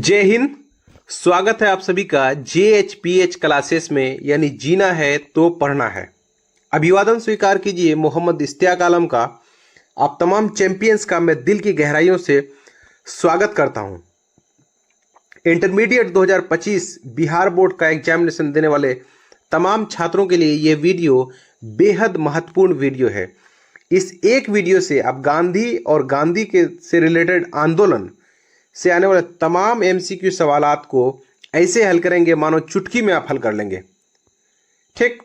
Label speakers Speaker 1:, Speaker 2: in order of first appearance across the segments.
Speaker 1: जय हिंद। स्वागत है आप सभी का JHPH क्लासेस में, यानी जीना है तो पढ़ना है। अभिवादन स्वीकार कीजिए मोहम्मद इश्तियाक आलम का। आप तमाम चैंपियंस का मैं दिल की गहराइयों से स्वागत करता हूं। इंटरमीडिएट 2025 बिहार बोर्ड का एग्जामिनेशन देने वाले तमाम छात्रों के लिए ये वीडियो बेहद महत्वपूर्ण वीडियो है। इस एक वीडियो से आप गांधी और गांधी के से रिलेटेड आंदोलन से आने वाले तमाम MCQ सवालात को ऐसे हल करेंगे मानो चुटकी में आप हल कर लेंगे। ठीक,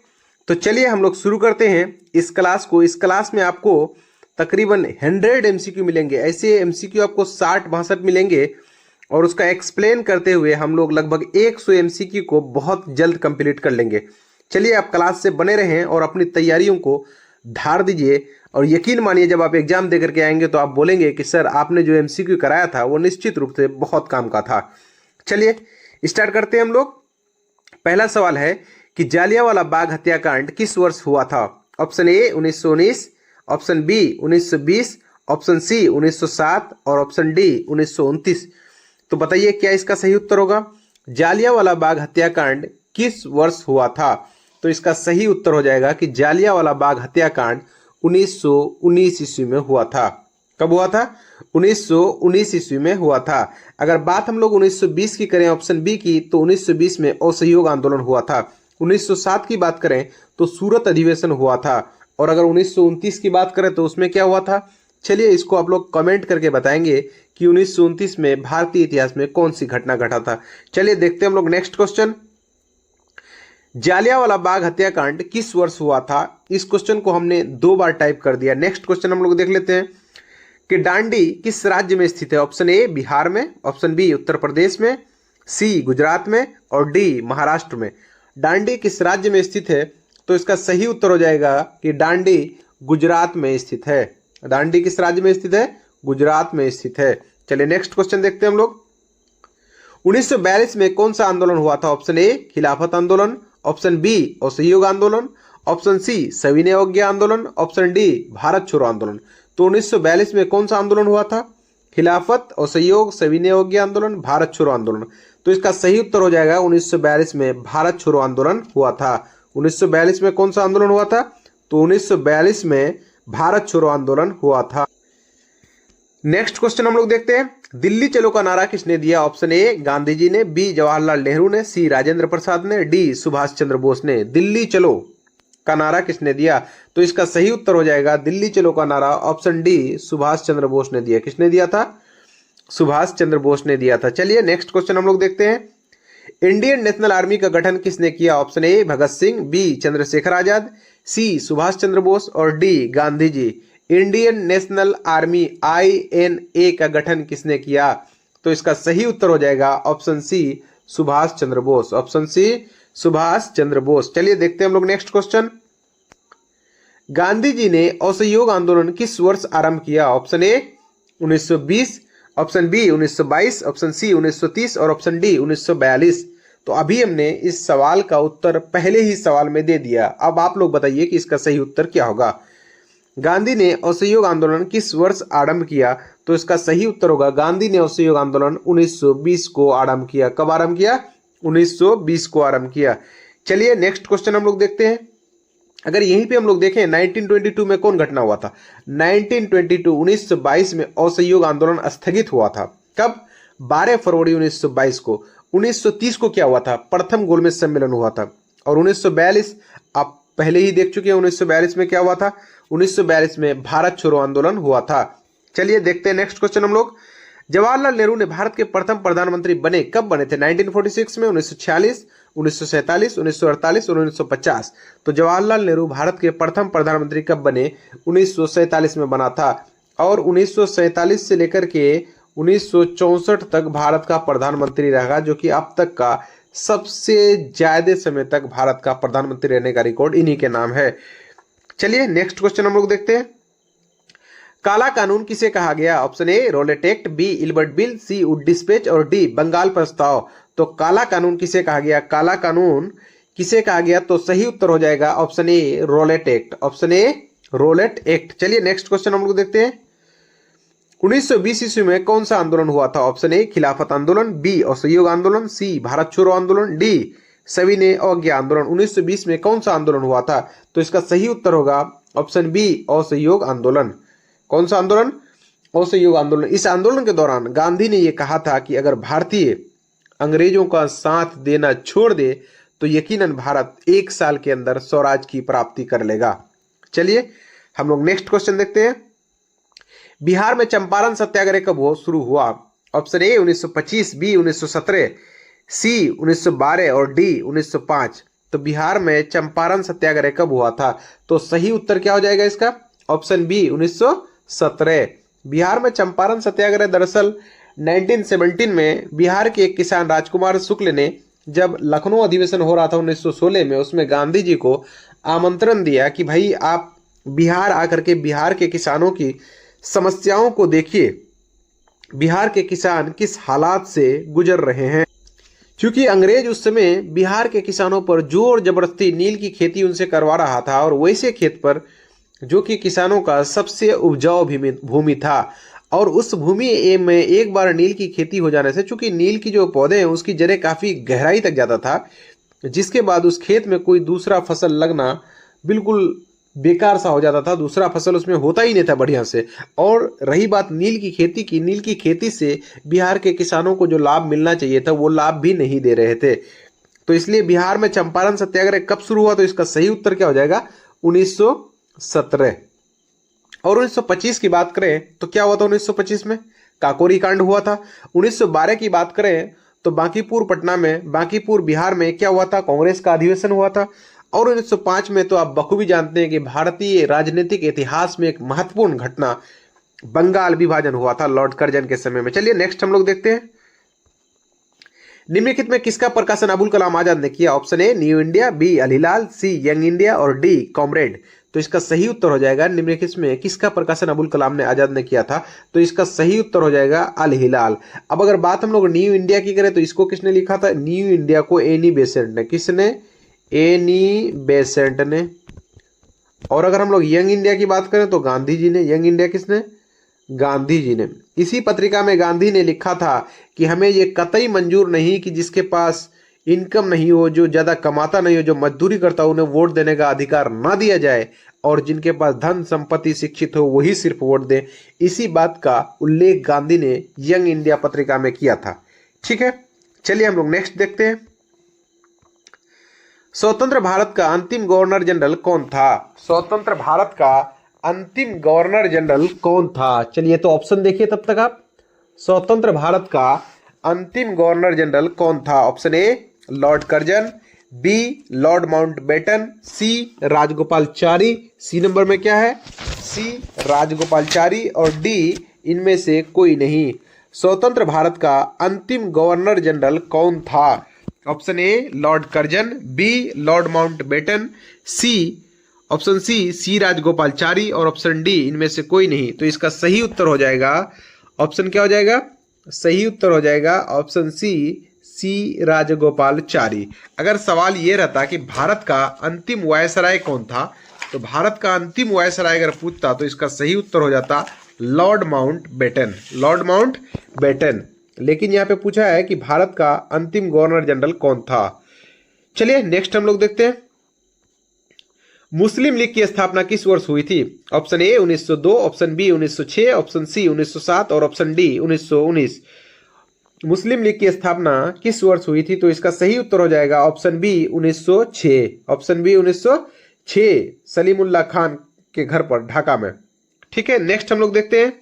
Speaker 1: तो चलिए हम लोग शुरू करते हैं इस क्लास को। इस क्लास में आपको तकरीबन 100 MCQ मिलेंगे। ऐसे MCQ आपको 60-62 मिलेंगे और उसका एक्सप्लेन करते हुए हम लोग लगभग 100 MCQ को बहुत जल्द कंप्लीट कर लेंगे। चलिए आप क्लास से बने रहें और अपनी तैयारियों को धार दीजिए और यकीन मानिए जब आप एग्जाम दे करके आएंगे तो आप बोलेंगे कि सर आपने जो MCQ कराया था वो निश्चित रूप से बहुत काम का था। चलिए स्टार्ट करते हैं हम लोग। पहला सवाल है कि जालियांवाला बाग हत्याकांड किस वर्ष हुआ था? Option A 1919, option B 1920, option C 1907 और ऑप्शन डी 1929। तो बताइए क्या इसका सही उत्तर होगा? जालियांवाला बाग हत्याकांड किस वर्ष हुआ था? तो इसका सही उत्तर हो जाएगा कि जालियांवाला बाग हत्याकांड 1919 ईस्वी में हुआ था। कब हुआ था? 1919 ईस्वी में हुआ था। अगर बात हम लोग 1920 की करें, ऑप्शन बी की, तो 1920 में असहयोग आंदोलन हुआ था। 1907 की बात करें तो सूरत अधिवेशन हुआ था। और अगर 1929 की बात करें तो उसमें क्या हुआ था? चलिए इसको आप लोग कमेंट करके बताएंगे कि 1929 में भारतीय इतिहास में कौन सी घटना घटा था। चलिए देखते हैं हम लोग नेक्स्ट क्वेश्चन। जालियांवाला बाग हत्याकांड किस वर्ष हुआ था? इस क्वेश्चन को हमने 2 बार टाइप कर दिया। नेक्स्ट क्वेश्चन हम लोग देख लेते हैं कि डांडी किस राज्य में स्थित है? ऑप्शन ए बिहार में, ऑप्शन बी उत्तर प्रदेश में, सी गुजरात में और डी महाराष्ट्र में। डांडी किस राज्य में स्थित है? तो इसका सही उत्तर हो जाएगा कि डांडी गुजरात में स्थित है। डांडी किस राज्य में स्थित है? गुजरात में स्थित है। चलिए नेक्स्ट क्वेश्चन देखते हैं हम लोग। 1942 में कौन सा आंदोलन हुआ था? ऑप्शन ए खिलाफत आंदोलन, ऑप्शन बी असहयोग आंदोलन, ऑप्शन सी सविनय अवज्ञा आंदोलन, ऑप्शन डी भारत छोड़ो आंदोलन। तो 1942 में कौन सा आंदोलन हुआ था? खिलाफत, असहयोग, सविनय अवज्ञा आंदोलन, भारत छोड़ो आंदोलन। तो इसका सही उत्तर हो जाएगा 1942 में भारत छोड़ो आंदोलन हुआ था। 1942 में कौन सा आंदोलन हुआ था? तो 1942 में भारत छोड़ो आंदोलन हुआ था। नेक्स्ट क्वेश्चन हम लोग देखते हैं। दिल्ली चलो का नारा किसने दिया? ऑप्शन ए गांधी जी ने, बी जवाहरलाल नेहरू ने, सी राजेंद्र प्रसाद ने, डी सुभाष चंद्र बोस ने। दिल्ली चलो का नारा किसने दिया? तो इसका सही उत्तर हो जाएगा दिल्ली चलो का नारा ऑप्शन डी सुभाष चंद्र बोस ने दिया। किसने दिया था? सुभाष चंद्र बोस ने दिया था। चलिए नेक्स्ट क्वेश्चन हम लोग देखते हैं। इंडियन नेशनल आर्मी का गठन किसने किया? Option A Bhagat Singh, B Chandrashekhar Azad, C Subhash Chandra Bose और D Gandhi ji. Indian National Army INA का गठन किसने किया? तो इसका सही उत्तर हो जाएगा option C Subhash Chandra Bose. Option सी सुभाष चंद्र बोस। चलिए देखते हैं हम लोग नेक्स्ट क्वेश्चन। गांधी जी ने असहयोग आंदोलन किस वर्ष आरंभ किया? Option A 1920, option B 1922, option C 1930 और ऑप्शन डी 1942। तो अभी हमने इस सवाल का उत्तर पहले ही सवाल में दे दिया। अब आप लोग बताइए कि इसका सही उत्तर क्या होगा। गांधी ने असहयोग आंदोलन किस वर्ष आरंभ किया? तो इसका सही उत्तर होगा गांधी ने असहयोग आंदोलन 1920 को आरंभ किया। कब आरंभ किया? 1920 को आरंभ किया। चलिए नेक्स्ट क्वेश्चन हम लोग देखते हैं। अगर यहीं पे हम लोग देखें 1922 में कौन घटना हुआ था? 1922 में असहयोग आंदोलन स्थगित हुआ था। कब? 12 फरवरी 1922 को। 1930 को क्या हुआ था? प्रथम गोलमेज सम्मेलन हुआ था। और 1942 आप पहले ही देख चुके हैं। 1942 में क्या हुआ था? 1942 में भारत छोड़ो आंदोलन हुआ था। चलिए देखते हैं नेक्स्ट क्वेश्चन हम लोग। जवाहरलाल नेहरू ने भारत के प्रथम प्रधानमंत्री बने कब बने थे? 1946 में, 1946, 1947, 1948 और 1950। तो जवाहरलाल नेहरू भारत के प्रथम प्रधानमंत्री कब बने? 1947 में बना था। और 1947 से लेकर के 1964 तक भारत का प्रधानमंत्री रहा, जो कि अब तक का सबसे ज्यादा समय तक भारत का प्रधानमंत्री रहने का रिकॉर्ड इन्हीं के नाम है। चलिए नेक्स्ट क्वेश्चन हम लोग देखते हैं। काला कानून किसे कहा गया? Option A Rowlatt Act, B Ilbert Bill, C Wood Dispatch और डी बंगाल प्रस्ताव। तो काला कानून किसे कहा गया? काला कानून किसे कहा गया? तो सही उत्तर हो जाएगा option A Rowlatt Act. Option A Rowlatt Act. चलिए नेक्स्ट क्वेश्चन हम लोग देखते हैं। 1920 ईस्वी में कौन सा आंदोलन हुआ था? ऑप्शन ए खिलाफत आंदोलन, बी असहयोग आंदोलन, सी भारत छोड़ो आंदोलन, डी सविनय अवज्ञा आंदोलन। 1920 में कौन सा आंदोलन हुआ था? तो इसका सही उत्तर होगा ऑप्शन बी असहयोग आंदोलन। कौन सा आंदोलन? असहयोग आंदोलन। इस आंदोलन के दौरान गांधी ने यह कहा था कि अगर भारतीय अंग्रेजों का साथ देना छोड़ दे तो यकीनन भारत 1 साल के अंदर स्वराज की प्राप्ति कर लेगा। चलिए हम लोग नेक्स्ट क्वेश्चन देखते हैं। बिहार में चंपारण सत्याग्रह कब शुरू हुआ? ऑप्शन ए 1925, बी 1917, सी 1912 और डी 1905। तो बिहार में चंपारण सत्याग्रह कब हुआ था? तो सही उत्तर क्या हो जाएगा इसका? Option B 1917। बिहार में चंपारण सत्याग्रह दरअसल 1917 में बिहार के एक किसान राजकुमार शुक्ल ने जब लखनऊ अधिवेशन हो रहा था 1916 में, उसमें गांधी जी को आमंत्रण दिया कि भाई आप बिहार आकर के बिहार के किसानों की समस्याओं को देखिए, बिहार के किसान किस हालात से गुजर रहे हैं। क्योंकि अंग्रेज उस समय बिहार के किसानों पर जोर जबरदस्ती नील की खेती उनसे करवा रहा था, और वैसे खेत पर जो कि किसानों का सबसे उपजाऊ भूमि था, और उस भूमि में एक बार नील की खेती हो जाने से, चूंकि नील की जो पौधे हैं उसकी जड़ें काफ़ी गहराई तक जाता था, जिसके बाद उस खेत में कोई दूसरा फसल लगना बिल्कुल बेकार सा हो जाता था, दूसरा फसल उसमें होता ही नहीं था बढ़िया से। और रही बात नील की खेती की, नील की खेती से बिहार के किसानों को जो लाभ मिलना चाहिए था वो लाभ भी नहीं दे रहे थे। तो इसलिए बिहार में चंपारण सत्याग्रह कब शुरू हुआ? तो इसका सही उत्तर क्या हो जाएगा? 1917। और 1925 की बात करें तो क्या हुआ था 1925 में? काकोरी कांड हुआ था। 1912 की बात करें तो बांकीपुर पटना में, बांकीपुर बिहार में क्या हुआ था? कांग्रेस का अधिवेशन हुआ था। और 1905 में तो आप बखूबी जानते हैं कि भारतीय राजनीतिक इतिहास में एक महत्वपूर्ण घटना बंगाल विभाजन हुआ था लॉर्ड कर्जन के समय में। चलिए नेक्स्ट हम लोग देखते हैं। निम्नलिखित में किसका प्रकाशन अबुल कलाम आजाद ने किया? Option A New India, B Al Hilal, C Young India और डी कॉमरेड। तो इसका सही उत्तर हो जाएगा निम्नलिखित में किसका प्रकाशन अबुल कलाम ने आजाद ने किया था? तो इसका सही उत्तर हो जाएगा अल हिलाल। अब अगर बात हम लोग न्यू इंडिया की करें तो इसको किसने लिखा था? न्यू इंडिया को एनी बेसेंट ने। किसने? एनी बेसेंट ने। और अगर हम लोग यंग इंडिया की बात करें तो गांधी जी ने। यंग इंडिया किसने? गांधी जी ने। इसी पत्रिका में गांधी ने लिखा था कि हमें ये कतई मंजूर नहीं कि जिसके पास इनकम नहीं हो, जो ज्यादा कमाता नहीं हो, जो मजदूरी करता हो, उन्हें वोट देने का अधिकार ना दिया जाए, और जिनके पास धन संपत्ति शिक्षित हो वही सिर्फ वोट दे। इसी बात का उल्लेख गांधी ने यंग इंडिया पत्रिका में किया था। ठीक है, चलिए हम लोग नेक्स्ट देखते हैं। स्वतंत्र भारत का अंतिम गवर्नर जनरल कौन था? स्वतंत्र भारत का अंतिम गवर्नर जनरल कौन था? चलिए तो ऑप्शन देखिए तब तक आप। स्वतंत्र भारत का अंतिम गवर्नर जनरल कौन था? Option A Lord Curzon, B Lord Mountbatten, C Rajagopalachari. C number में क्या है? सी राजगोपालचारी, और डी इनमें से कोई नहीं। स्वतंत्र भारत का अंतिम गवर्नर जनरल कौन था? Option A Lord Curzon, B Lord Mountbatten, C option C Rajagopalachari, और ऑप्शन डी इनमें से कोई नहीं। तो इसका सही उत्तर हो जाएगा ऑप्शन क्या हो जाएगा? सही उत्तर हो जाएगा ऑप्शन सी राजगोपालचारी। अगर सवाल ये रहता कि भारत का अंतिम वायसराय कौन था, तो भारत का अंतिम वायसराय अगर पूछता तो इसका सही उत्तर हो जाता लॉर्ड माउंटबेटन। Lord Mountbatten. लेकिन यहाँ पे पूछा है कि भारत का अंतिम गवर्नर जनरल कौन था। चलिए नेक्स्ट हम लोग देखते हैं। मुस्लिम लीग की स्थापना किस वर्ष हुई थी? Option A 1902, option B 1906, option C 1907 और ऑप्शन डी 1919। मुस्लिम लीग की स्थापना किस वर्ष हुई थी? तो इसका सही उत्तर हो जाएगा option B 1906। Option B 1906 Salimullah Khan के घर पर ढाका में। ठीक है, नेक्स्ट हम लोग देखते हैं।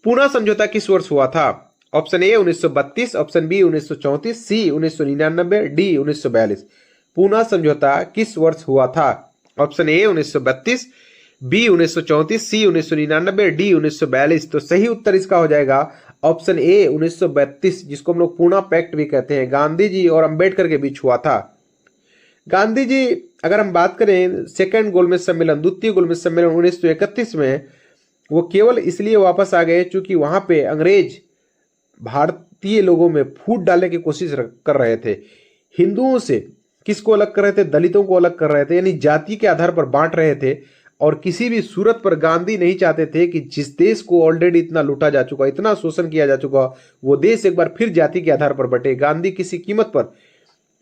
Speaker 1: पूना समझौता किस वर्ष हुआ था? Option A 1932, option B 1934, C 1999, D 1942। Poona समझौता किस वर्ष हुआ था? Option A 1932, B 1934, C 1999, D 1942। तो सही उत्तर इसका हो जाएगा ऑप्शन ए 1932, जिसको हम लोग पूना पैक्ट भी कहते हैं, गांधी जी और अंबेडकर के बीच हुआ था। गांधी जी अगर हम बात करें सेकेंड गोलमेज सम्मेलन, द्वितीय गोलमेज सम्मेलन 1931 में, वो केवल इसलिए वापस आ गए क्योंकि वहां पे अंग्रेज भारतीय लोगों में फूट डालने की कोशिश कर रहे थे। हिंदुओं से किसको अलग कर रहे थे? दलितों को अलग कर रहे थे, यानी जाति के आधार पर बांट रहे थे। और किसी भी सूरत पर गांधी नहीं चाहते थे कि जिस देश को ऑलरेडी इतना लूटा जा चुका, इतना शोषण किया जा चुका, वो देश एक बार फिर जाति के आधार पर बटे। गांधी किसी कीमत पर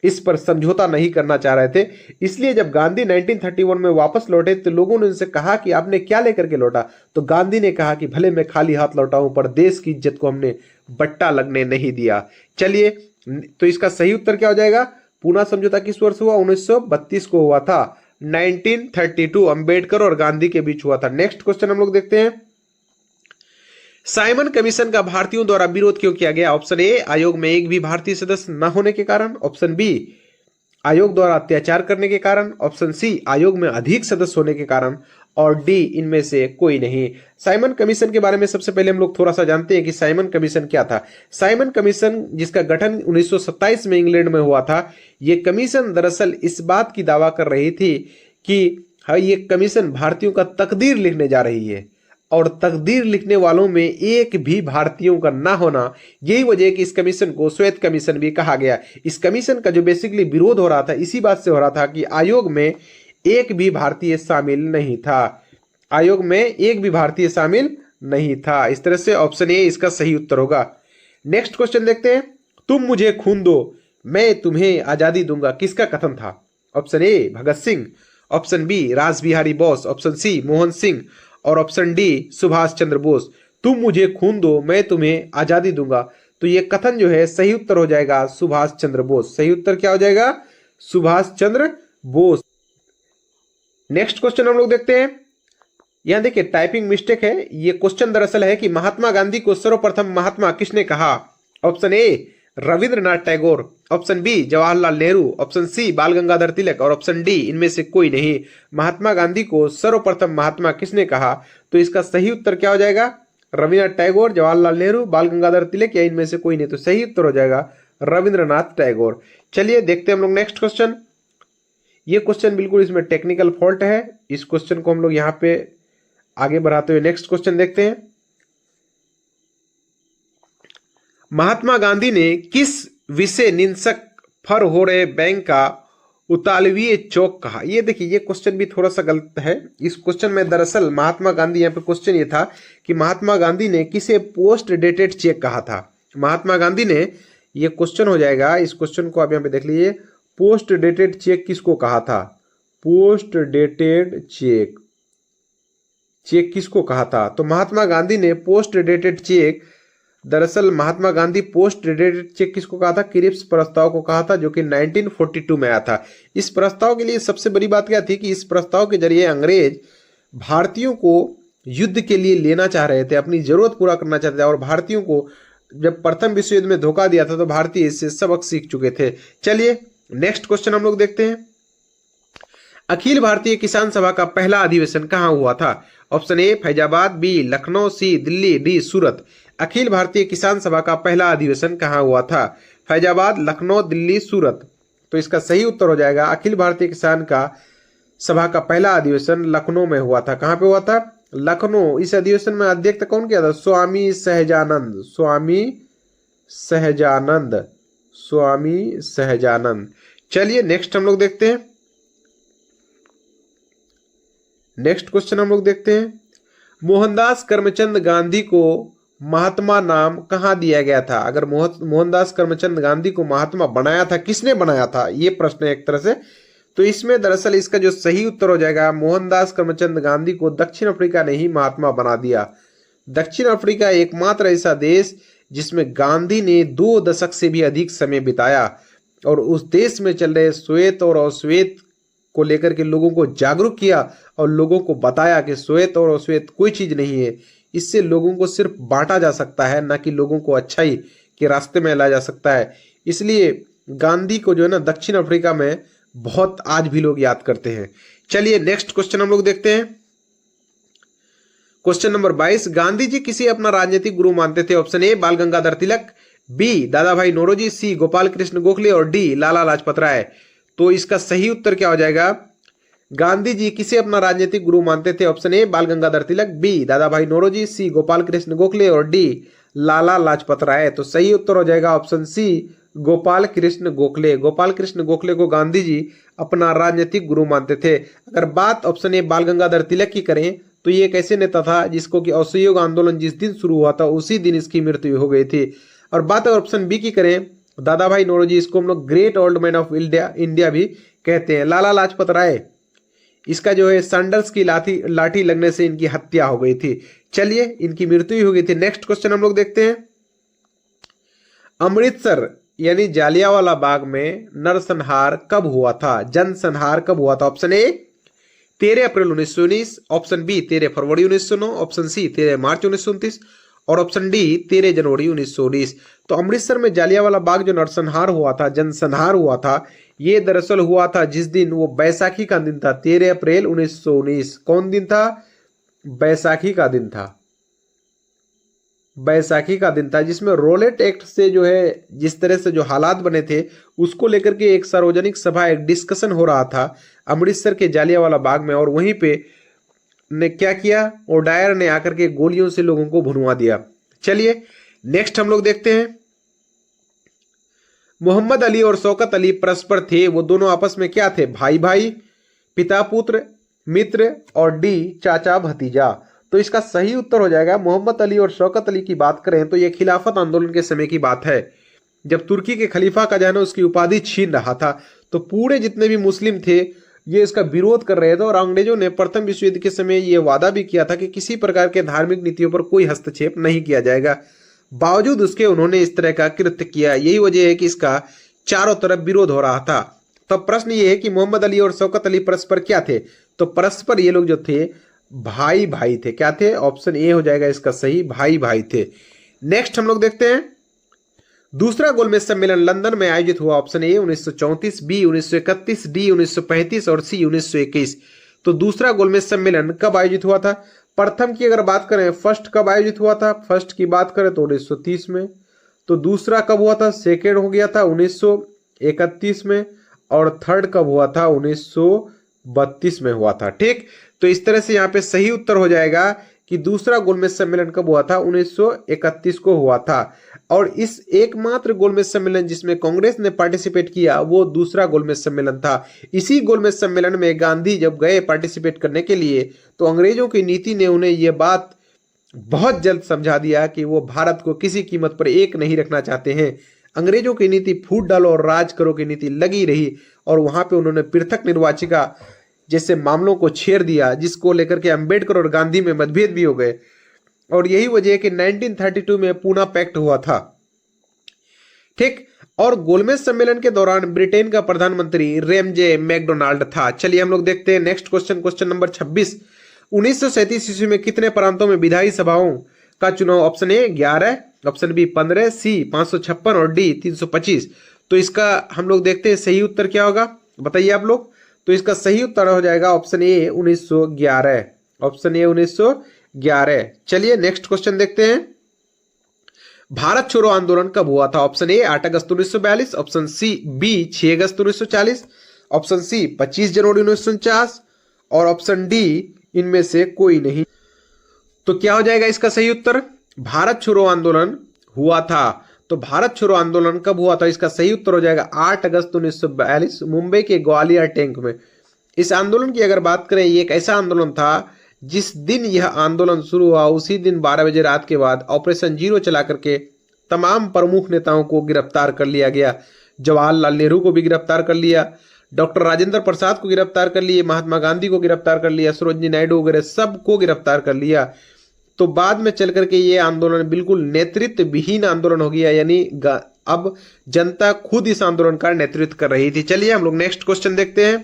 Speaker 1: इस पर समझौता नहीं करना चाह रहे थे। इसलिए जब गांधी 1931 में वापस लौटे तो लोगों ने उनसे कहा कि आपने क्या लेकर के लौटा, तो गांधी ने कहा कि भले मैं खाली हाथ लौटा हूं पर देश की इज्जत को हमने बट्टा लगने नहीं दिया। चलिए, तो इसका सही उत्तर क्या हो जाएगा? पूना समझौता किस वर्ष हुआ? 1932 को हुआ था। 1932 अंबेडकर और गांधी के बीच हुआ था। नेक्स्ट क्वेश्चन हम लोग देखते हैं, साइमन कमीशन का भारतीयों द्वारा विरोध क्यों किया गया? ऑप्शन ए, आयोग में एक भी भारतीय सदस्य न होने के कारण। ऑप्शन बी, आयोग द्वारा अत्याचार करने के कारण। ऑप्शन सी, आयोग में अधिक सदस्य होने के कारण। और डी, इनमें से कोई नहीं। साइमन कमीशन के बारे में सबसे पहले हम लोग थोड़ा सा जानते हैं कि साइमन कमीशन क्या था। साइमन कमीशन, जिसका गठन 1927 में इंग्लैंड में हुआ था, यह कमीशन दरअसल इस बात की दावा कर रही थी कि ये कमीशन भारतीयों का तकदीर लिखने जा रही है, और तकदीर लिखने वालों में एक भी भारतीयों का ना होना, यही वजह है कि इस कमीशन को श्वेत कमीशन भी कहा गया। इस कमीशन का जो बेसिकली विरोध हो रहा था, इसी बात से हो रहा था कि आयोग में एक भी भारतीय शामिल नहीं था। आयोग में एक भी भारतीय शामिल नहीं था। इस तरह से ऑप्शन ए इसका सही उत्तर होगा। नेक्स्ट क्वेश्चन देखते हैं, तुम मुझे खून दो मैं तुम्हें आजादी दूंगा, किसका कथन था? Option A, Bhagat Singh. Option B, Rash Behari Bose. Option C, Mohan Singh. और ऑप्शन डी, सुभाष चंद्र बोस। तुम मुझे खून दो मैं तुम्हें आजादी दूंगा, तो ये कथन जो है सही उत्तर हो जाएगा सुभाष चंद्र बोस। सही उत्तर क्या हो जाएगा? सुभाष चंद्र बोस। नेक्स्ट क्वेश्चन हम लोग देखते हैं, यहां देखिए टाइपिंग मिस्टेक है। ये क्वेश्चन दरअसल है कि महात्मा गांधी को सर्वप्रथम महात्मा किसने कहा? Option A, Rabindranath Tagore. Option B, Jawaharlal Nehru. Option C, Bal Gangadhar तिलक। और ऑप्शन डी, इनमें से कोई नहीं। महात्मा गांधी को सर्वप्रथम महात्मा किसने कहा? तो इसका सही उत्तर क्या हो जाएगा? रविंद्रनाथ टैगोर, जवाहरलाल नेहरू, बाल गंगाधर तिलक, या इनमें से कोई नहीं। तो सही उत्तर हो जाएगा रविंद्रनाथ टैगोर। चलिए देखते हैं हम लोग नेक्स्ट क्वेश्चन। ये क्वेश्चन बिल्कुल इसमें टेक्निकल फॉल्ट है, इस क्वेश्चन को हम लोग यहाँ पे आगे बढ़ाते हुए नेक्स्ट क्वेश्चन देखते हैं। महात्मा गांधी ने किस विषय निंदक फर हो रहे बैंक का उतालवीय चौक कहा? ये देखिए, ये क्वेश्चन भी थोड़ा सा गलत है। इस क्वेश्चन में दरअसल महात्मा गांधी, यहाँ पे क्वेश्चन ये था कि महात्मा गांधी ने किसे पोस्ट डेटेड चेक कहा था? महात्मा गांधी ने, ये क्वेश्चन हो जाएगा, इस क्वेश्चन को आप यहाँ पे देख लीजिए, पोस्ट डेटेड चेक किसको कहा था? पोस्ट डेटेड चेक, चेक किसको कहा था? तो महात्मा गांधी ने पोस्ट डेटेड चेक, दरअसल Mahatma Gandhi post dated cheque किसको कहा था? क्रिप्स प्रस्ताव को कहा था, जो कि 1942 में आया था। इस प्रस्ताव के लिए सबसे बड़ी बात क्या थी कि इस प्रस्ताव के जरिए अंग्रेज भारतीयों को युद्ध के लिए लेना चाह रहे थे, अपनी जरूरत पूरा करना चाहते थे, और भारतीयों को जब प्रथम विश्व युद्ध में धोखा दिया था तो भारतीय इससे सबक सीख चुके थे। चलिए नेक्स्ट क्वेश्चन हम लोग देखते हैं, अखिल भारतीय किसान सभा का पहला अधिवेशन कहाँ हुआ था? Option A, Faizabad. B, Lucknow. C, Delhi. D, Surat. Akhil Bharatiya Kisan सभा का पहला अधिवेशन कहाँ हुआ था? फैजाबाद, लखनऊ, दिल्ली, सूरत। तो इसका सही उत्तर हो जाएगा अखिल भारतीय किसान का सभा का पहला अधिवेशन लखनऊ में हुआ था। कहाँ पे हुआ था? लखनऊ। इस अधिवेशन में अध्यक्षता कौन किया था? स्वामी सहजानंद। स्वामी सहजानंद। स्वामी सहजानंद। चलिए नेक्स्ट हम लोग देखते हैं, नेक्स्ट क्वेश्चन हम लोग देखते हैं, मोहनदास करमचंद गांधी को महात्मा नाम कहां दिया गया था? अगर मोहनदास करमचंद गांधी को महात्मा बनाया था, किसने बनाया था? ये प्रश्न है एक तरह से। तो इसमें दरअसल इसका जो सही उत्तर हो जाएगा, मोहनदास करमचंद गांधी को दक्षिण अफ्रीका ने ही महात्मा बना दिया। दक्षिण अफ्रीका एकमात्र ऐसा देश जिसमें गांधी ने 2 दशक से भी अधिक समय बिताया, और उस देश में चल रहे श्वेत और अश्वेत को लेकर के लोगों को जागरूक किया और लोगों को बताया कि श्वेत और अश्वेत कोई चीज नहीं है, इससे लोगों को सिर्फ बांटा जा सकता है, ना कि लोगों को अच्छाई के रास्ते में लाया जा सकता है। इसलिए गांधी को जो है ना दक्षिण अफ्रीका में बहुत आज भी लोग याद करते हैं। चलिए नेक्स्ट क्वेश्चन हम लोग देखते हैं, क्वेश्चन नंबर 22, गांधी जी किसे अपना राजनीतिक गुरु मानते थे? ऑप्शन ए, बाल गंगाधर तिलक। बी, दादा भाई नौरोजी। सी, गोपाल कृष्ण गोखले। और डी, लाला लाजपत राय। तो इसका सही उत्तर क्या हो जाएगा? गांधी जी किसे अपना राजनीतिक गुरु मानते थे? ऑप्शन ए, बाल गंगाधर तिलक। बी, दादा भाई नौरोजी। सी, गोपाल कृष्ण गोखले। और डी, लाला लाजपत राय। तो सही उत्तर हो जाएगा ऑप्शन सी, गोपाल कृष्ण गोखले। गोपाल कृष्ण गोखले को गांधी जी अपना राजनीतिक गुरु मानते थे। अगर बात ऑप्शन ए बाल गंगाधर तिलक की करें तो ये एक ऐसे नेता था जिसको कि असहयोग आंदोलन जिस दिन शुरू हुआ था उसी दिन इसकी मृत्यु हो गई थी। और बात अगर ऑप्शन बी की करें, दादा भाई नौरोजी, इसको हम लोग great old man of India भी कहते हैं। लाला लाजपत राय, इसका जो है सैंडल्स की लाठी लगने से इनकी हत्या हो गई थी। चलिए, इनकी मृत्यु हो गई थी। नेक्स्ट क्वेश्चन हम लोग देखते हैं। अमृतसर यानी जालियांवाला बाग में नरसंहार कब हुआ था? जनसंहार कब हुआ था? ऑप्शन ए 13 अप्रैल 1919, ऑप्शन बी 13 फरवरी 1909, ऑप्शन सी 13 मार्च 1929 और ऑप्शन डी 13 जनवरी 1919। तो अमृतसर में जालियांवाला बाग जो नरसंहार हुआ था, जनसंहार हुआ था, ये दरअसल हुआ था जिस दिन वो बैसाखी का दिन था, 13 अप्रैल 1919। कौन दिन था? बैसाखी का दिन था। बैसाखी का दिन था, जिसमें रोलेट एक्ट से जो है जिस तरह से जो हालात बने थे उसको लेकर के एक सार्वजनिक सभा, एक डिस्कशन हो रहा था अमृतसर के जालियांवाला बाग में। और वहीं पे ने क्या किया, ओडायर ने आकर के गोलियों से लोगों को भुनवा दिया। चलिए नेक्स्ट हम लोग देखते हैं। मोहम्मद अली और शौकत अली परस्पर थे, वो दोनों आपस में क्या थे? भाई भाई, पिता पुत्र, मित्र और डी चाचा भतीजा। तो इसका सही उत्तर हो जाएगा मोहम्मद अली और शौकत अली की बात करें तो यह खिलाफत आंदोलन के समय की बात है, जब तुर्की के खलीफा का जो उसकी उपाधि छीन रहा था। तो पूरे जितने भी मुस्लिम थे ये इसका विरोध कर रहे थे और अंग्रेजों ने प्रथम विश्व युद्ध के समय यह वादा भी किया था कि किसी प्रकार के धार्मिक नीतियों पर कोई हस्तक्षेप नहीं किया जाएगा। बावजूद उसके उन्होंने इस तरह का कृत्य किया। यही वजह है कि इसका चारों तरफ विरोध हो रहा था। तो प्रश्न ये है कि मोहम्मद अली और शौकत अली परस्पर क्या थे? तो परस्पर ये लोग जो थे भाई भाई थे। क्या थे? ऑप्शन ए हो जाएगा इसका सही, भाई भाई थे। नेक्स्ट हम लोग देखते हैं। दूसरा गोलमेज सम्मेलन लंदन में आयोजित हुआ। ऑप्शन ए 1934, बी 1931, डी 1935 और सी 1921। तो दूसरा गोलमेज सम्मेलन कब आयोजित हुआ था? प्रथम की अगर बात करें, फर्स्ट कब आयोजित हुआ था? फर्स्ट की बात करें तो 1930 में। तो दूसरा कब हुआ था? सेकेंड हो गया था 1931 में। और थर्ड कब हुआ था? 1932 में हुआ था। ठीक, तो इस तरह से यहाँ पे सही उत्तर हो जाएगा कि दूसरा गोलमेज सम्मेलन कब हुआ था? 1931 को हुआ था। और इस एकमात्र गोलमेज सम्मेलन जिसमें कांग्रेस ने पार्टिसिपेट किया वो दूसरा गोलमेज सम्मेलन था। इसी गोलमेज सम्मेलन में गांधी जब गए पार्टिसिपेट करने के लिए तो अंग्रेजों की नीति ने उन्हें यह बात बहुत जल्द समझा दिया कि वो भारत को किसी कीमत पर एक नहीं रखना चाहते हैं। अंग्रेजों की नीति फूट डालो और राज करो की नीति लगी रही और वहां पे उन्होंने पृथक निर्वाचिका जैसे मामलों को छेड़ दिया, जिसको लेकर के अंबेडकर और गांधी में मतभेद भी हो गए। और यही वजह है कि 1932 में पूना पैक्ट हुआ था। ठीक, और गोलमेज सम्मेलन के दौरान ब्रिटेन का प्रधानमंत्री रेमजे मैकडोनाल्ड था। चलिए हम लोग देखते हैं नेक्स्ट क्वेश्चन, क्वेश्चन नंबर 26। 1937 ईस्वी में कितने प्रांतों में विधायी सभाओं का चुनाव? ऑप्शन ए 11, ऑप्शन बी 15, सी 556 और डी 325। तो इसका हम लोग देखते हैं सही उत्तर क्या होगा, बताइए आप लोग। तो इसका सही उत्तर हो जाएगा ऑप्शन ए 1911, ऑप्शन ए 1911। चलिए नेक्स्ट क्वेश्चन देखते हैं। भारत छोड़ो आंदोलन कब हुआ था? ऑप्शन ए 8 अगस्त 1942, ऑप्शन सी बी 6 अगस्त 1940, ऑप्शन सी 25 जनवरी 1949 और ऑप्शन डी इनमें से कोई नहीं। तो क्या हो जाएगा इसका सही उत्तर? भारत छोड़ो आंदोलन हुआ था। तो भारत छोड़ो आंदोलन कब हुआ था? इसका सही उत्तर हो जाएगा 8 अगस्त 1942 मुंबई के ग्वालियर टैंक में। इस आंदोलन की अगर बात करें, ये एक ऐसा आंदोलन था जिस दिन यह आंदोलन शुरू हुआ उसी दिन 12 बजे रात के बाद ऑपरेशन जीरो चला करके तमाम प्रमुख नेताओं को गिरफ्तार कर लिया गया। जवाहरलाल नेहरू को भी गिरफ्तार कर लिया, डॉक्टर राजेंद्र प्रसाद को गिरफ्तार कर लिए, महात्मा गांधी को गिरफ्तार कर लिया, सरोजिनी नायडू वगैरह सबको गिरफ्तार कर लिया। तो बाद में चल करके ये आंदोलन बिल्कुल नेतृत्व विहीन आंदोलन हो गया, यानी अब जनता खुद इस आंदोलन का नेतृत्व कर रही थी। चलिए हम लोग नेक्स्ट क्वेश्चन देखते हैं।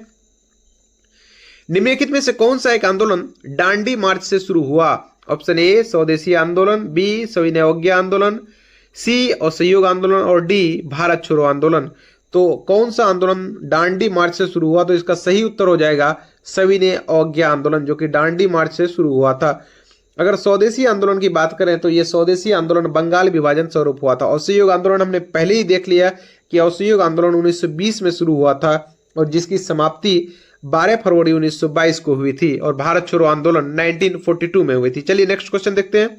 Speaker 1: निम्नलिखित में से कौन सा एक आंदोलन डांडी मार्च से शुरू हुआ? ऑप्शन ए स्वदेशी आंदोलन, बी सविनय अवज्ञा आंदोलन, सी असहयोग आंदोलन और डी भारत छोड़ो आंदोलन। तो कौन सा आंदोलन डांडी मार्च से शुरू हुआ? तो इसका सही उत्तर हो जाएगा सविनय अवज्ञा आंदोलन, जो कि डांडी मार्च से शुरू हुआ था। अगर स्वदेशी आंदोलन की बात करें तो यह स्वदेशी आंदोलन बंगाल विभाजन स्वरूप हुआ था। असहयोग आंदोलन हमने पहले ही देख लिया कि असहयोग आंदोलन 1920 में शुरू हुआ था और जिसकी समाप्ति 12 फरवरी 1922 को हुई थी और भारत छोड़ो आंदोलन 1942 में हुई थी। चलिए नेक्स्ट क्वेश्चन देखते हैं।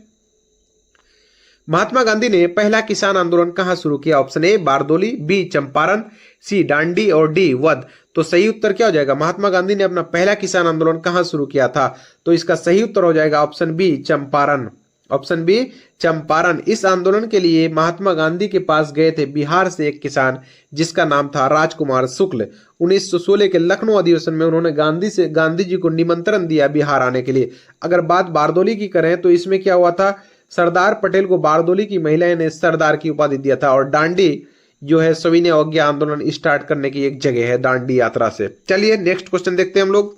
Speaker 1: महात्मा गांधी ने पहला किसान आंदोलन कहां शुरू किया? Option A Bardoli, B Champaran, C Dandi और डी वध। तो सही उत्तर क्या हो जाएगा? महात्मा गांधी ने अपना पहला किसान आंदोलन कहां शुरू किया था? तो इसका सही उत्तर हो जाएगा option B Champaran. Option B Champaran. इस आंदोलन के लिए महात्मा गांधी के पास गए थे बिहार से एक किसान जिसका नाम था राजकुमार शुक्ल। 1916 के लखनऊ अधिवेशन में उन्होंने गांधी जी को निमंत्रण दिया बिहार आने के लिए। अगर बात बारदोली की करें तो इसमें क्या हुआ था? सरदार पटेल को बारदोली की महिलाएं ने सरदार की उपाधि दिया था। और दांडी जो है सविनय अवज्ञा आंदोलन स्टार्ट करने की एक जगह है दांडी यात्रा से। चलिए नेक्स्ट क्वेश्चन देखते हैं हम लोग।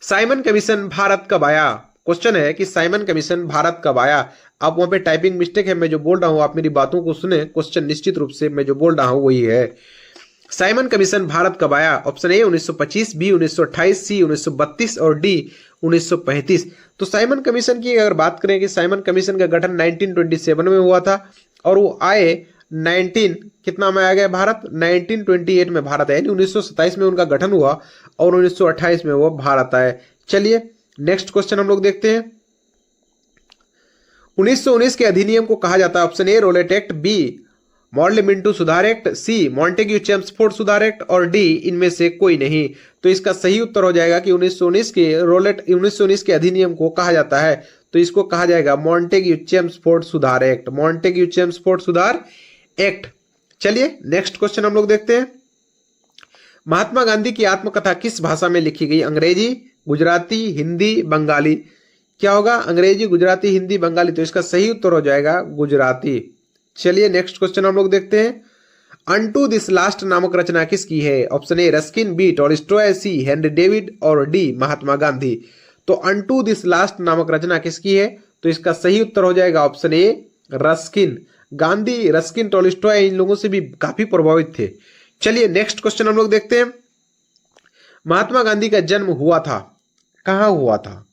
Speaker 1: साइमन कमीशन भारत कब आया? क्वेश्चन है कि साइमन कमीशन भारत कब आया। आप वहां पे टाइपिंग मिस्टेक है, मैं जो बोल रहा हूं आप मेरी बातों को सुने। क्वेश्चन निश्चित रूप से मैं जो बोल रहा हूं वही है। साइमन कमीशन भारत कब आया? ऑप्शन ए 1925, बी 1928, सी 1932 और डी 1935। तो साइमन कमीशन की अगर बात करें कि साइमन कमीशन का गठन 1927 में हुआ था और वो आए 19 कितना में आ गया भारत? 1928 में भारत आया, यानी 1927 में उनका गठन हुआ और 1928 में वो भारत आए। चलिए नेक्स्ट क्वेश्चन हम लोग देखते हैं। 1919 के अधिनियम को कहा जाता है? Option A Rowlatt Act, B Morley Minto सुधार एक्ट, सी मॉन्टेग्यू चेम्सफोर्ड सुधार एक्ट और डी इनमें से कोई नहीं। तो इसका सही उत्तर हो जाएगा कि 1919 के अधिनियम को कहा जाता है तो इसको कहा जाएगा मॉन्टेग्यू चेम्सफोर्ड सुधार एक्ट। मॉन्टेग्यू चेम्सफोर्ड सुधार एक्ट। चलिए नेक्स्ट क्वेश्चन हम लोग देखते हैं। महात्मा गांधी की आत्मकथा किस भाषा में लिखी गई? अंग्रेजी, गुजराती, हिंदी, बंगाली। क्या होगा? अंग्रेजी, गुजराती, हिंदी, बंगाली। तो इसका सही उत्तर हो जाएगा गुजराती। चलिए नेक्स्ट क्वेश्चन हम लोग देखते हैं। अनटू दिस लास्ट नामक रचना किसकी है? Option A Ruskin, B Tolstoy, C Henry David और डी महात्मा गांधी। तो अनटू दिस लास्ट नामक रचना किसकी है? तो इसका सही उत्तर हो जाएगा option A Ruskin. Gandhi, Ruskin, Tolstoy इन लोगों से भी काफी प्रभावित थे। चलिए नेक्स्ट क्वेश्चन हम लोग देखते हैं। महात्मा गांधी का जन्म हुआ था, कहां हुआ था,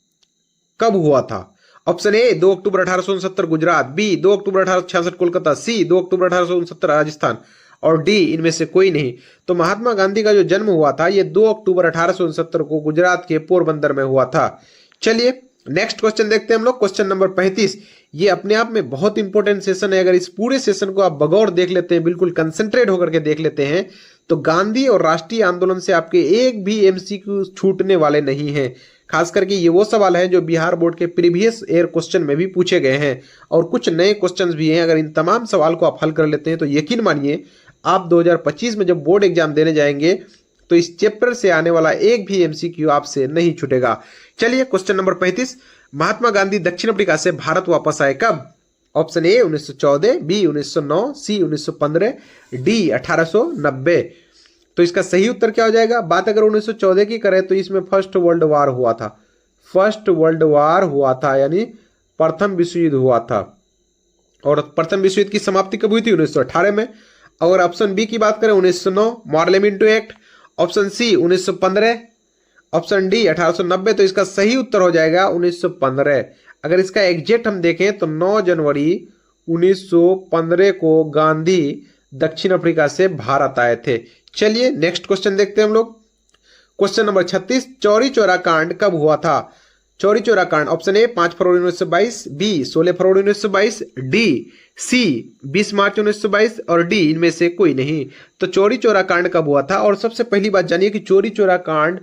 Speaker 1: कब हुआ था? ऑप्शन ए 2 अक्टूबर 1869 गुजरात, बी 2 अक्टूबर 1866 कोलकाता, सी 2 अक्टूबर 1869 राजस्थान और डी इनमें से कोई नहीं। तो महात्मा गांधी का जो जन्म हुआ था ये 2 अक्टूबर 1869 को गुजरात के पोरबंदर में हुआ था। चलिए नेक्स्ट क्वेश्चन देखते हैं हम लोग। Question number 35। ये अपने आप में बहुत इंपॉर्टेंट सेशन है। अगर इस पूरे सेशन को आप बगौर देख लेते हैं, बिल्कुल कंसंट्रेट होकर के देख लेते हैं, तो गांधी और राष्ट्रीय आंदोलन से आपके एक भी एमसीक्यू छूटने वाले नहीं हैं। खास करके ये वो सवाल है जो बिहार बोर्ड के प्रीवियस ईयर क्वेश्चन में भी पूछे गए हैं और कुछ नए क्वेश्चंस भी हैं। अगर इन तमाम सवाल को आप हल कर लेते हैं तो यकीन मानिए आप 2025 में जब बोर्ड एग्जाम देने जाएंगे तो इस चैप्टर से आने वाला एक भी एमसीक्यू आपसे नहीं छूटेगा। चलिए क्वेश्चन नंबर 35। महात्मा गांधी दक्षिण अफ्रीका से भारत वापस आए कब? Option A 1914, B 1909, C 1915, D 1890। तो इसका सही उत्तर क्या हो जाएगा? बात अगर 1914 की करें तो इसमें फर्स्ट वर्ल्ड वार हुआ था। फर्स्ट वर्ल्ड वार हुआ था यानी प्रथम विश्व युद्ध हुआ था। और प्रथम विश्व युद्ध की समाप्ति कब हुई थी? 1918 में। अगर ऑप्शन बी की बात करें 1909 Morley Minto Act, option C 1915, option D 1890। तो इसका सही उत्तर हो जाएगा 1915। अगर इसका एग्जैक्ट हम देखें तो 9 जनवरी 1915 को गांधी दक्षिण अफ्रीका से भारत आए थे। चलिए नेक्स्ट क्वेश्चन देखते हैं हम लोग। Question number 36। चौरी चौरा कांड कब हुआ था? चौरी चौरा कांड ऑप्शन ए 5 फरवरी 1922, बी 16 फरवरी 1922, डी सी 20 मार्च 1922 और डी इनमें से कोई नहीं। तो चौरी चौरा कांड कब हुआ था? और सबसे पहली बात जानिए कि चौरी चौरा कांड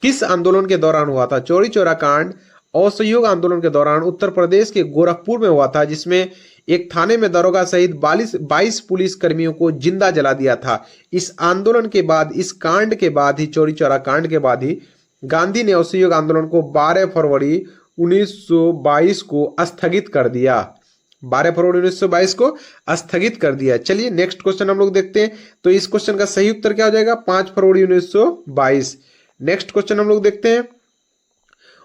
Speaker 1: किस आंदोलन के दौरान हुआ था? चौरी चौरा कांड असहयोग आंदोलन के दौरान उत्तर प्रदेश के गोरखपुर में हुआ था, जिसमें एक थाने में दरोगा सहित 22 पुलिस कर्मियों को जिंदा जला दिया था। इस आंदोलन के बाद, इस कांड के बाद ही, चौरी चौरा कांड के बाद ही गांधी ने असहयोग आंदोलन को 12 फरवरी 1922 को स्थगित कर दिया। 12 फरवरी 1922 को स्थगित कर दिया। चलिए नेक्स्ट क्वेश्चन हम लोग देखते हैं। तो इस क्वेश्चन का सही उत्तर क्या हो जाएगा? 5 फरवरी 1922। नेक्स्ट क्वेश्चन हम लोग देखते हैं।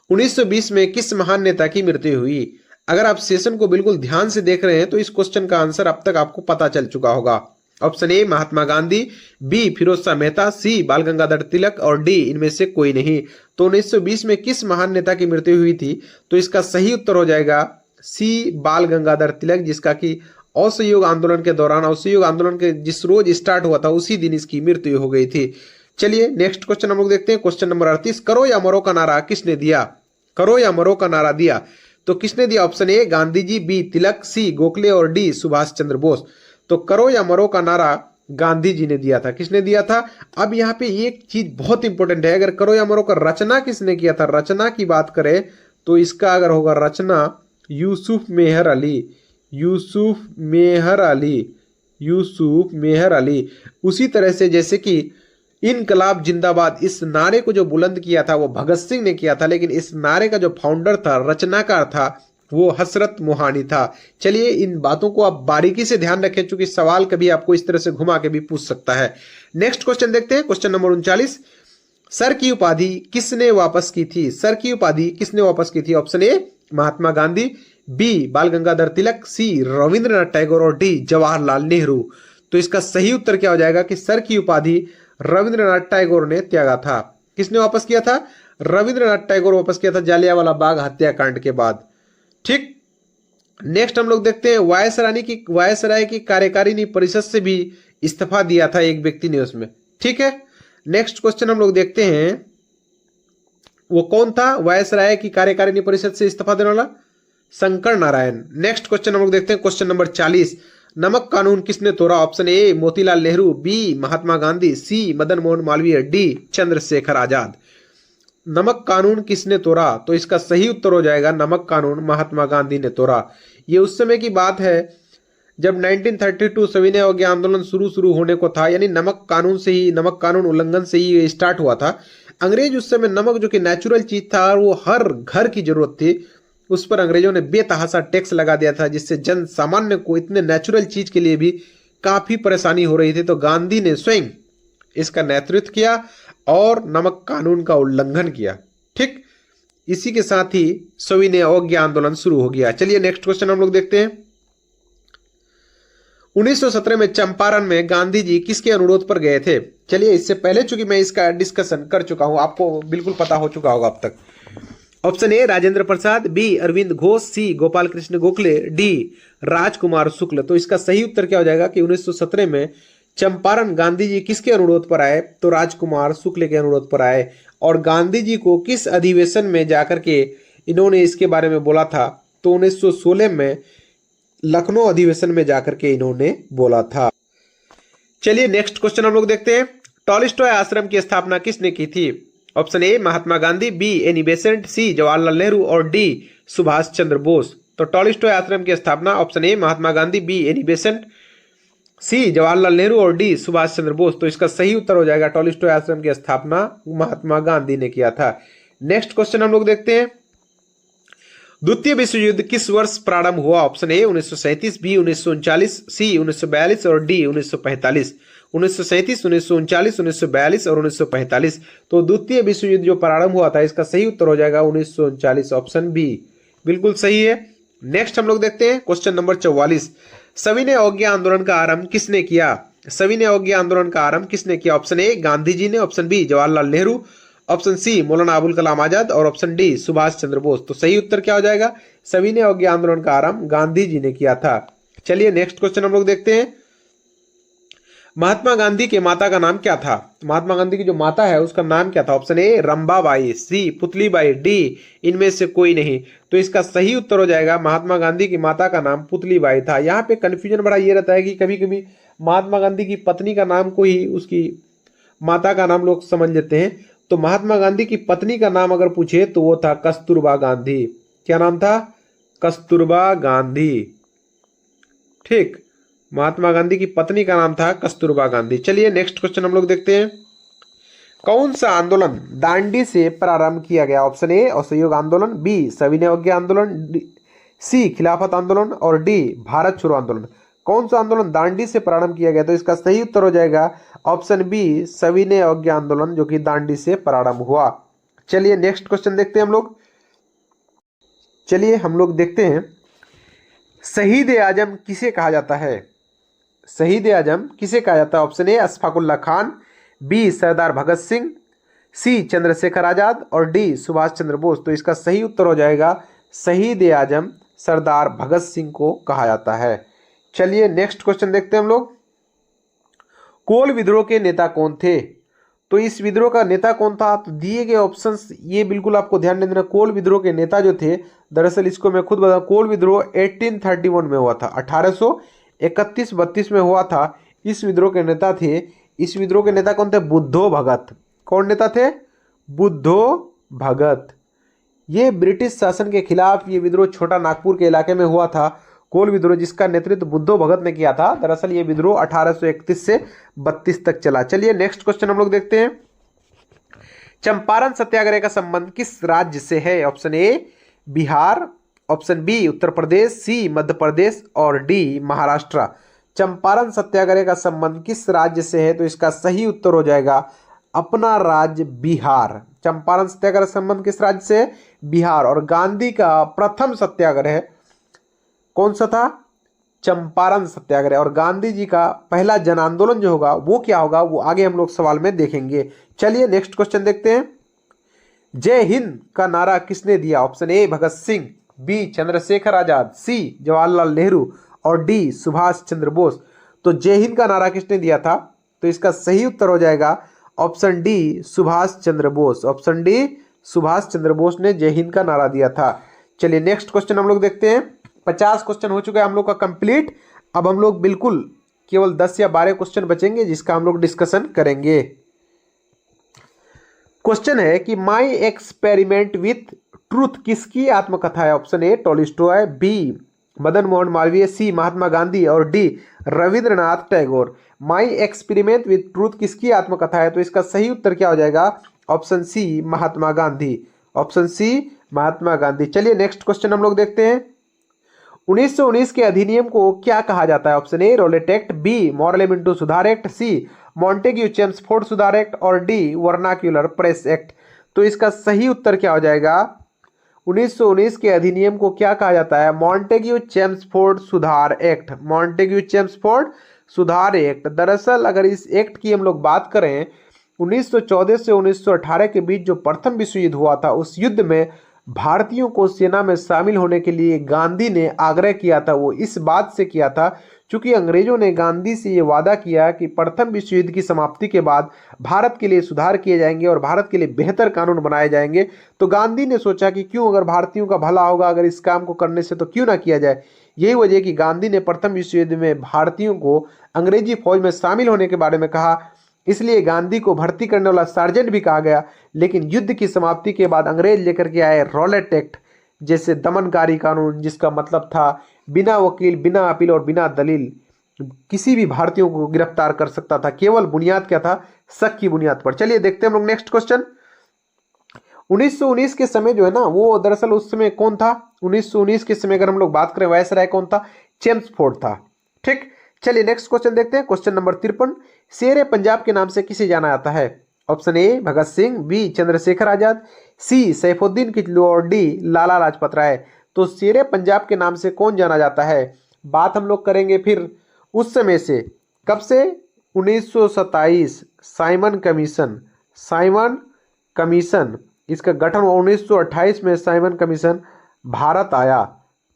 Speaker 1: 1920 में किस महान नेता की मृत्यु हुई? अगर आप सेशन को बिल्कुल ध्यान से देख रहे हैं तो इस क्वेश्चन का आंसर अब तक आपको पता चल चुका होगा। Option A Mahatma Gandhi, B Firoz Shah Mehta, C Bal Gangadhar तिलक और डी इनमें से कोई नहीं। तो 1920 में किस महान नेता की मृत्यु हुई थी? तो इसका सही उत्तर हो जाएगा सी बाल गंगाधर तिलक, जिसका कि असहयोग आंदोलन के दौरान, असहयोग आंदोलन के जिस रोज स्टार्ट हुआ था उसी दिन इसकी मृत्यु हो गई थी। चलिए नेक्स्ट क्वेश्चन हम लोग देखते हैं। Question number 38। करो या मरो का नारा किसने दिया? करो या मरो का नारा दिया तो किसने दिया? Option A Gandhi ji, B Tilak, C Gokhale और डी सुभाष चंद्र बोस। तो करो या मरो का नारा गांधी जी ने दिया था। किसने दिया था? अब यहाँ पे एक चीज बहुत इंपॉर्टेंट है, अगर करो या मरो का रचना किसने किया था, रचना की बात करें तो इसका अगर होगा रचना यूसुफ मेहर अली, यूसुफ मेहर अली, यूसुफ मेहर अली। उसी तरह से जैसे कि इनकलाब जिंदाबाद इस नारे को जो बुलंद किया था वो भगत सिंह ने किया था, लेकिन इस नारे का जो फाउंडर था, रचनाकार था, वो हसरत मोहानी था। चलिए इन बातों को आप बारीकी से ध्यान रखें, क्योंकि सवाल कभी आपको इस तरह से घुमा के भी पूछ सकता है। नेक्स्ट क्वेश्चन देखते हैं, क्वेश्चन नंबर 39। सर की उपाधि किसने वापस की थी? सर की उपाधि किसने वापस की थी? Option A Mahatma Gandhi, B Bal Gangadhar Tilak, सी रविंद्रनाथ टैगोर और डी जवाहरलाल नेहरू। तो इसका सही उत्तर क्या हो जाएगा कि सर की उपाधि रविंद्रनाथ टैगोर ने त्यागा था। किसने वापस किया था? रविंद्रनाथ टैगोर वापस किया था जालियांवाला बाग हत्याकांड के बाद। ठीक, नेक्स्ट हम लोग देखते हैं वायसराय की कार्यकारिणी परिषद से भी इस्तीफा दिया था एक व्यक्ति ने उसमें। ठीक है, नेक्स्ट क्वेश्चन हम लोग देखते हैं, वो कौन था वायसराय की कार्यकारिणी परिषद से इस्तीफा देने वाला? शंकर नारायण। नेक्स्ट क्वेश्चन हम लोग देखते हैं, क्वेश्चन नंबर 40। नमक कानून किसने तोड़ा? Option A Motilal Nehru, B Mahatma Gandhi, C Madan Mohan Malviya, D Chandrashekhar Azad. नमक कानून किसने तोड़ा? तो इसका सही उत्तर हो जाएगा नमक कानून महात्मा गांधी ने तोड़ा। ये उस समय की बात है जब 1932 सविनय अवज्ञा आंदोलन शुरू होने को था, यानी नमक कानून उल्लंघन से ही स्टार्ट हुआ था। अंग्रेज उस समय नमक जो कि नेचुरल चीज था, वो हर घर की जरूरत थी, उस पर अंग्रेजों ने बेतहाशा टैक्स लगा दिया था, जिससे जन सामान्य को इतने नेचुरल चीज के लिए भी काफी परेशानी हो रही थी। तो गांधी ने स्वयं इसका नेतृत्व किया और नमक कानून का उल्लंघन किया। ठीक, इसी के साथ ही सविनय अवज्ञा आंदोलन शुरू हो गया। चलिए नेक्स्ट क्वेश्चन हम लोग देखते हैं। 1917 में चंपारण में गांधी जी किसके अनुरोध पर गए थे? चलिए इससे पहले चूंकि मैं इसका डिस्कशन कर चुका हूं, आपको बिल्कुल पता हो चुका होगा अब तक। Option A Rajendra Prasad, B Arvind Ghosh, C Gopal Krishna Gokhale, D Rajkumar Shukla. तो इसका सही उत्तर क्या हो जाएगा कि 1917 में चंपारण गांधी जी किसके अनुरोध पर आए? तो राजकुमार शुक्ल के अनुरोध पर आए। और गांधी जी को किस अधिवेशन में जाकर के इन्होंने इसके बारे में बोला था? तो 1916 में लखनऊ अधिवेशन में जाकर के इन्होंने बोला था। चलिए नेक्स्ट क्वेश्चन हम लोग देखते हैं। टॉलस्टॉय आश्रम की स्थापना किसने की थी? Option A Mahatma Gandhi, B Annie Besant, C Jawaharlal Nehru और डी सुभाष चंद्र बोस। तो टॉलस्टॉय आश्रम की स्थापना option A Mahatma Gandhi, B Annie Besant, C Jawaharlal Nehru और डी सुभाष चंद्र बोस। तो इसका सही उत्तर हो जाएगा टॉलस्टॉय आश्रम की स्थापना महात्मा गांधी ने किया था। नेक्स्ट क्वेश्चन हम लोग देखते हैं। द्वितीय विश्व युद्ध किस वर्ष प्रारंभ हुआ? ऑप्शन ए 1937, बी 1939, सी 1942 और डी 1945। 1937, 1939, 1942 और 1945। तो द्वितीय विश्व युद्ध जो प्रारंभ हुआ था, इसका सही उत्तर हो जाएगा 1939, ऑप्शन बी बिल्कुल सही है। नेक्स्ट हम लोग देखते हैं क्वेश्चन नंबर 44। सविनय अवज्ञा आंदोलन का आरंभ किसने किया? सविनय अवज्ञा आंदोलन का आरंभ किसने किया? ऑप्शन ए गांधी जी ने, option B Jawaharlal Nehru, option C Maulana Abul Kalam Azad और ऑप्शन डी सुभाष चंद्र बोस। तो सही उत्तर क्या हो जाएगा? सविनय अवज्ञा आंदोलन का आरंभ गांधी जी ने किया था। चलिए नेक्स्ट क्वेश्चन हम लोग देखते हैं। महात्मा गांधी के माता का नाम क्या था? महात्मा गांधी की जो माता है उसका नाम क्या था? Option A Rambhabai, C Putlibai, D इनमें से कोई नहीं। तो इसका सही उत्तर हो जाएगा महात्मा गांधी की माता का नाम पुतलीबाई था। यहाँ पे कंफ्यूजन बड़ा ये रहता है कि कभी कभी महात्मा गांधी की पत्नी का नाम को ही उसकी माता का नाम लोग समझ लेते हैं। तो महात्मा गांधी की पत्नी का नाम अगर पूछे तो वो था कस्तूरबा गांधी। क्या नाम था? कस्तूरबा गांधी। ठीक, महात्मा गांधी की पत्नी का नाम था कस्तूरबा गांधी। चलिए नेक्स्ट क्वेश्चन हम लोग देखते हैं। कौन सा आंदोलन दांडी से प्रारंभ किया गया? ऑप्शन ए असहयोग आंदोलन, बी सविनय अवज्ञा आंदोलन, सी खिलाफत आंदोलन और डी भारत छोड़ो आंदोलन। कौन सा आंदोलन दांडी से प्रारंभ किया गया? तो इसका सही उत्तर हो जाएगा ऑप्शन बी सविनय अवज्ञा आंदोलन, जो कि दांडी से प्रारंभ हुआ। चलिए नेक्स्ट क्वेश्चन देखते हैं हम लोग। चलिए हम लोग देखते हैं, शहीद ए आजम किसे कहा जाता है? शहीद ए आजम किसे कहा जाता है? Option A Ashfaqulla Khan, B Sardar Bhagat Singh, C Chandrashekhar Azad और डी सुभाष चंद्र बोस। तो इसका सही उत्तर हो जाएगा शहीद ए आजम सरदार भगत सिंह को कहा जाता है। चलिए नेक्स्ट क्वेश्चन देखते हैं हम लोग। कोल विद्रोह के नेता कौन थे? तो इस विद्रोह का नेता कौन था? तो दिए गए ऑप्शंस ये बिल्कुल आपको ध्यान में देना। कोल विद्रोह के नेता जो थे, दरअसल इसको मैं खुद बताऊं, कोल विद्रोह 1831 में हुआ था, 1831-32 में हुआ था। इस विद्रोह के नेता थे, इस विद्रोह के नेता कौन थे? बुद्धो भगत। कौन नेता थे? बुद्धो भगत। ये ब्रिटिश शासन के खिलाफ ये विद्रोह छोटा नागपुर के इलाके में हुआ था, कोल विद्रोह, जिसका नेतृत्व बुद्धो भगत ने किया था। दरअसल ये विद्रोह 1831 से 32 तक चला। चलिए नेक्स्ट क्वेश्चन हम लोग देखते हैं। चंपारण सत्याग्रह का संबंध किस राज्य से है? Option A Bihar, option B Uttar Pradesh, C Madhya Pradesh और डी महाराष्ट्र। चंपारण सत्याग्रह का संबंध किस राज्य से है? तो इसका सही उत्तर हो जाएगा अपना राज्य बिहार। चंपारण सत्याग्रह संबंध किस राज्य से? बिहार। और गांधी का प्रथम सत्याग्रह कौन सा था? चंपारण सत्याग्रह। और गांधी जी का पहला जन आंदोलन जो होगा वो क्या होगा, वो आगे हम लोग सवाल में देखेंगे। चलिए नेक्स्ट क्वेश्चन देखते हैं। जय हिंद का नारा किसने दिया? Option A Bhagat Singh, B Chandrashekhar Azad, C Jawaharlal Nehru और डी सुभाष चंद्र बोस। तो जय हिंद का नारा किसने दिया था? तो इसका सही उत्तर हो जाएगा option D Subhash Chandra Bose. Option D Subhash Chandra Bose ने जय हिंद का नारा दिया था। चलिए नेक्स्ट क्वेश्चन हम लोग देखते हैं। 50 क्वेश्चन हो चुका है हम लोग का कंप्लीट। अब हम लोग बिल्कुल केवल 10 या 12 क्वेश्चन बचेंगे जिसका हम लोग डिस्कशन करेंगे। क्वेश्चन है कि माई एक्सपेरिमेंट विथ ट्रूथ किसकी आत्मकथा है? Option A Tolstoy, B Madan Mohan Malviya, C Mahatma Gandhi और D Rabindranath Tagore. My experiment with truth किसकी आत्मकथा है? तो इसका सही उत्तर क्या हो जाएगा? Option C Mahatma Gandhi. Option C Mahatma Gandhi. चलिए नेक्स्ट क्वेश्चन हम लोग देखते हैं। 1919 के अधिनियम को क्या कहा जाता है? Option A Rowlatt Act, B Morley Minto सुधार एक्ट, सी मॉन्टेग्यू चेम्सफोर्ड सुधार एक्ट और डी वर्नाक्यूलर प्रेस एक्ट। तो इसका सही उत्तर क्या हो जाएगा? 1919 के अधिनियम को क्या कहा जाता है? मॉन्टेग्यू चेम्सफोर्ड सुधार एक्ट। मॉन्टेग्यू चेम्सफोर्ड सुधार एक्ट। दरअसल अगर इस एक्ट की हम लोग बात करें, 1914 से 1918 के बीच जो प्रथम विश्व युद्ध हुआ था, उस युद्ध में भारतीयों को सेना में शामिल होने के लिए गांधी ने आग्रह किया था। वो इस बात से किया था क्योंकि अंग्रेजों ने गांधी से ये वादा किया कि प्रथम विश्व युद्ध की समाप्ति के बाद भारत के लिए सुधार किए जाएंगे और भारत के लिए बेहतर कानून बनाए जाएंगे। तो गांधी ने सोचा कि क्यों, अगर भारतीयों का भला होगा अगर इस काम को करने से, तो क्यों ना किया जाए। यही वजह कि गांधी ने प्रथम विश्व युद्ध में भारतीयों को अंग्रेजी फौज में शामिल होने के बारे में कहा। इसलिए गांधी को भर्ती करने वाला सार्जेंट भी कहा गया। लेकिन युद्ध की समाप्ति के बाद अंग्रेज लेकर के आए रॉलेट एक्ट जैसे दमनकारी कानून, जिसका मतलब था बिना वकील, बिना अपील और बिना दलील किसी भी भारतीयों को गिरफ्तार कर सकता था। केवल बुनियाद क्या था? शक की बुनियाद पर। चलिए देखते हैं हम लोग नेक्स्ट क्वेश्चन। 1919 के समय जो है ना, वो दरअसल उस समय कौन था? 1919 के समय अगर हम लोग बात करें, वायसराय कौन था? चेम्सफोर्ड था। ठीक, चलिए नेक्स्ट क्वेश्चन देखते हैं। Question number 53। शेरे पंजाब के नाम से किसे जाना जाता है? Option A Bhagat Singh, B Chandrashekhar Azad, C Saifuddin Kitchlew और डी लाला लाजपत राय। तो शेरे पंजाब के नाम से कौन जाना जाता है? बात हम लोग करेंगे फिर उस समय से, कब से? 1927 साइमन कमीशन। साइमन कमीशन इसका गठन हुआ 1928 में। साइमन कमीशन भारत आया।